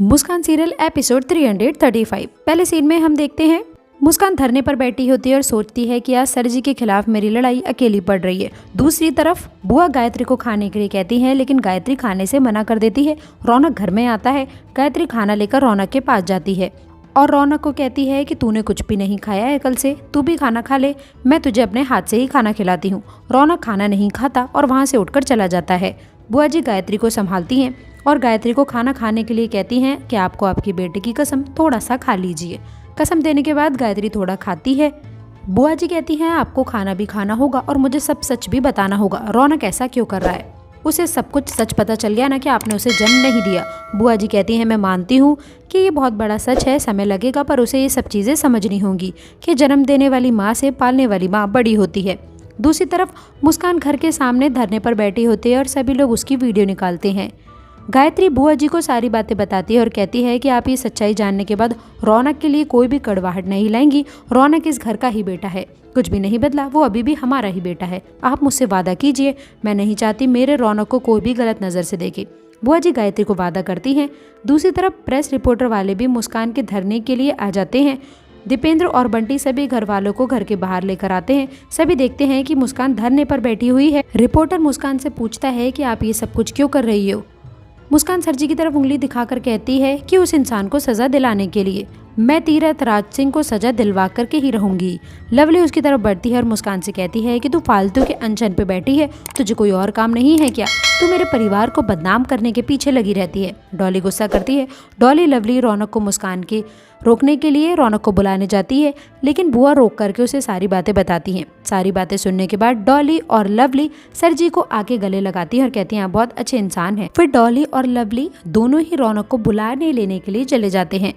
मुस्कान serial episode 335। पहले scene में हम देखते हैं मुस्कान धरने पर बैठी होती है और सोचती है कि आज सर जी के खिलाफ मेरी लड़ाई अकेली पड़ रही है। दूसरी तरफ बुआ गायत्री को खाने के लिए कहती है, लेकिन गायत्री खाने से मना कर देती है। रौनक घर में आता है। गायत्री खाना लेकर रौनक के पास जाती है और रौनक को कहती है कि तूने कुछ भी नहीं खाया है कल से, तू भी खाना खा ले, मैं तुझे अपने हाथ से ही खाना खिलाती हूँ। रौनक खाना नहीं खाता और वहाँ से उठकर चला जाता है। बुआ जी गायत्री को संभालती हैं और गायत्री को खाना खाने के लिए कहती हैं कि आपको आपकी बेटे की कसम थोड़ा सा खा लीजिए। कसम देने के बाद गायत्री थोड़ा खाती है। बुआ जी कहती हैं आपको खाना भी खाना होगा और मुझे सब सच भी बताना होगा। रौनक ऐसा क्यों कर रहा है? उसे सब कुछ सच पता चल गया ना कि आपने उसे जन्म नहीं दिया। बुआ जी कहती हैं मैं मानती हूँ कि ये बहुत बड़ा सच है, समय लगेगा, पर उसे ये सब चीज़ें समझनी होंगी कि जन्म देने वाली माँ से पालने वाली माँ बड़ी होती है। दूसरी तरफ मुस्कान घर के सामने धरने पर बैठी होती है और सभी लोग उसकी वीडियो निकालते हैं। गायत्री बुआ जी को सारी बातें बताती है और कहती है कि आप ये सच्चाई जानने के बाद रौनक के लिए कोई भी कड़वाहट नहीं लाएंगी। रौनक इस घर का ही बेटा है, कुछ भी नहीं बदला, वो अभी भी हमारा ही बेटा है। आप मुझसे वादा कीजिए, मैं नहीं चाहती मेरे रौनक को कोई भी गलत नज़र से देखे। बुआ जी गायत्री को वादा करती हैं। दूसरी तरफ प्रेस रिपोर्टर वाले भी मुस्कान के धरने के लिए आ जाते हैं। दीपेंद्र और बंटी सभी घर वालों को घर के बाहर लेकर आते हैं। सभी देखते हैं कि मुस्कान धरने पर बैठी हुई है। रिपोर्टर मुस्कान से पूछता है कि आप ये सब कुछ क्यों कर रही हो? मुस्कान सर जी की तरफ उंगली दिखाकर कहती है कि उस इंसान को सजा दिलाने के लिए मैं तीरथ राज सिंह को सजा दिलवा करके ही रहूंगी। लवली उसकी तरफ बढ़ती है और मुस्कान से कहती है कि तू फालतू के अनशन पे बैठी है, तुझे कोई और काम नहीं है क्या? तू मेरे परिवार को बदनाम करने के पीछे लगी रहती है। डॉली गुस्सा करती है। डॉली लवली रौनक को मुस्कान के रोकने के लिए रौनक को बुलाने जाती है, लेकिन बुआ रोक करके उसे सारी बातें बताती हैं। सारी बातें सुनने के बाद डॉली और लवली सर जी को आके गले लगाती हैं और कहती हैं आप बहुत अच्छे इंसान हैं। फिर डॉली और लवली दोनों ही रौनक को बुलाने लेने के लिए चले जाते हैं।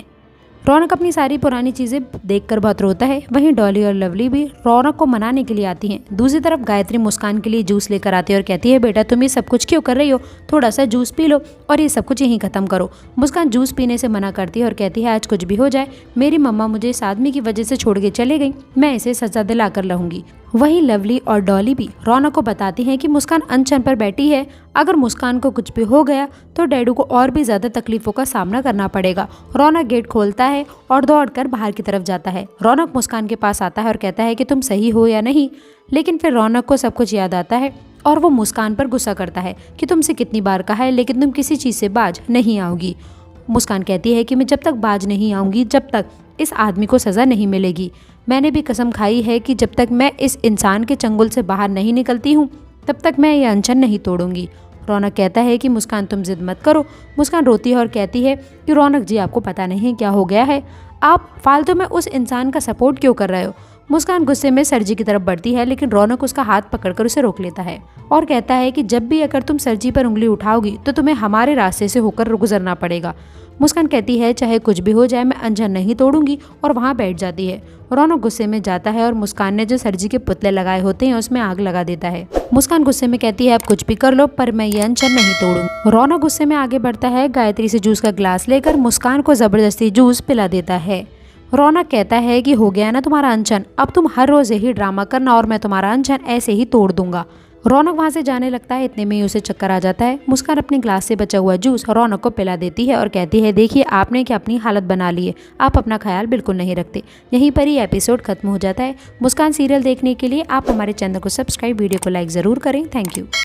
रौनक अपनी सारी पुरानी चीज़ें देखकर बहुत रोता है। वहीं डॉली और लवली भी रौनक को मनाने के लिए आती हैं। दूसरी तरफ गायत्री मुस्कान के लिए जूस लेकर आती है और कहती है बेटा तुम ये सब कुछ क्यों कर रही हो, थोड़ा सा जूस पी लो और ये सब कुछ यहीं ख़त्म करो। मुस्कान जूस पीने से मना करती है और कहती है आज कुछ भी हो जाए, मेरी मम्मा मुझे इस आदमी की वजह से छोड़ के चले गई, मैं इसे सजा दिला कर रहूंगी। वहीं लवली और डॉली भी रौनक को बताती हैं कि मुस्कान अनशन पर बैठी है, अगर मुस्कान को कुछ भी हो गया तो डैडू को और भी ज़्यादा तकलीफों का सामना करना पड़ेगा। रौनक गेट खोलता है और दौड़कर बाहर की तरफ जाता है। रौनक मुस्कान के पास आता है और कहता है कि तुम सही हो या नहीं, लेकिन फिर रौनक को सब कुछ याद आता है और वो मुस्कान पर गुस्सा करता है कि तुमसे कितनी बार कहा है लेकिन तुम किसी चीज़ से बाज नहीं आओगी। मुस्कान कहती है कि मैं जब तक बाज नहीं आऊँगी, जब तक इस आदमी को सज़ा नहीं मिलेगी। मैंने भी कसम खाई है कि जब तक मैं इस इंसान के चंगुल से बाहर नहीं निकलती हूँ तब तक मैं ये अनशन नहीं तोड़ूंगी। रौनक कहता है कि मुस्कान तुम जिद मत करो। मुस्कान रोती है और कहती है कि रौनक जी आपको पता नहीं क्या हो गया है, आप फालतू में उस इंसान का सपोर्ट क्यों कर रहे हो? मुस्कान गुस्से में सर जी की तरफ बढ़ती है, लेकिन रौनक उसका हाथ पकड़कर उसे रोक लेता है और कहता है कि जब भी अगर तुम सर जी पर उंगली उठाओगी तो तुम्हें हमारे रास्ते से होकर गुजरना पड़ेगा। मुस्कान कहती है चाहे कुछ भी हो जाए मैं अनशन नहीं तोड़ूंगी और वहाँ बैठ जाती है। रौनक गुस्से में जाता है और मुस्कान ने जो सर जी के पुतले लगाए होते हैं उसमें आग लगा देता है। मुस्कान गुस्से में कहती है आप कुछ भी कर लो पर मैं ये अनशन नहीं तोड़ूंगी। रौनक गुस्से में आगे बढ़ता है, गायत्री से जूस का गिलास लेकर मुस्कान को जबरदस्ती जूस पिला देता है। रौनक कहता है कि हो गया ना तुम्हारा अनशन, अब तुम हर रोज यही ड्रामा करना और मैं तुम्हारा अनशन ऐसे ही तोड़ दूंगा। रौनक वहाँ से जाने लगता है, इतने में ही उसे चक्कर आ जाता है। मुस्कान अपने ग्लास से बचा हुआ जूस रौनक को पिला देती है और कहती है देखिए आपने क्या अपनी हालत बना ली है, आप अपना ख्याल बिल्कुल नहीं रखते। यहीं पर ही एपिसोड खत्म हो जाता है। मुस्कान सीरियल देखने के लिए आप हमारे चैनल को सब्सक्राइब, वीडियो को लाइक ज़रूर करें। Thank you.